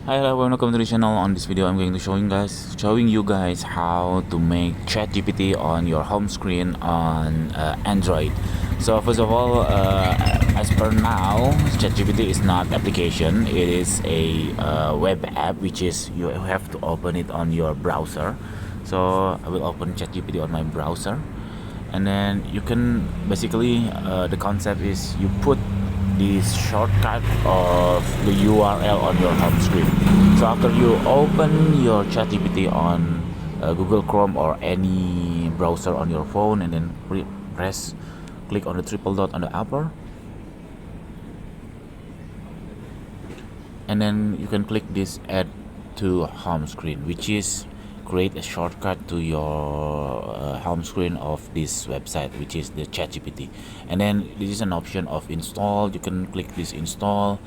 Hi, hello, welcome to the channel. On this video, I'm going to showing you guys how to make ChatGPT on your home screen on Android. So first of all, as per now, ChatGPT is not application. It is a web app, which is you have to open it on your browser. So I will open ChatGPT on my browser, and then you can basically the concept is you put this shortcut of the URL on your home screen. So after you open your ChatGPT on Google Chrome or any browser on your phone, and then click on the triple dot on the upper, and then you can click this add to home screen, which is create a shortcut to your home screen of this website, which is the ChatGPT. And then this is an option of install. You can click this install,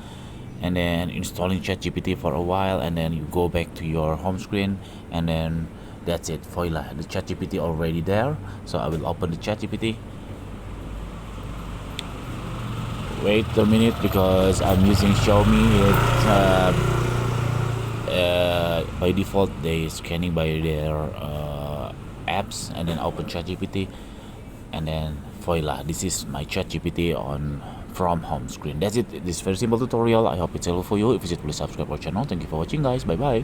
and then installing ChatGPT for a while, and then you go back to your home screen, and then that's it. Voila, the ChatGPT already there. So I will open the ChatGPT. Wait a minute because I'm using Xiaomi. By default they scanning by their apps, and then open ChatGPT, and then voila, this is my ChatGPT on from home screen. That's it. This very simple tutorial. I hope it's helpful for you. If you should, please subscribe our channel. Thank you for watching, guys. Bye bye.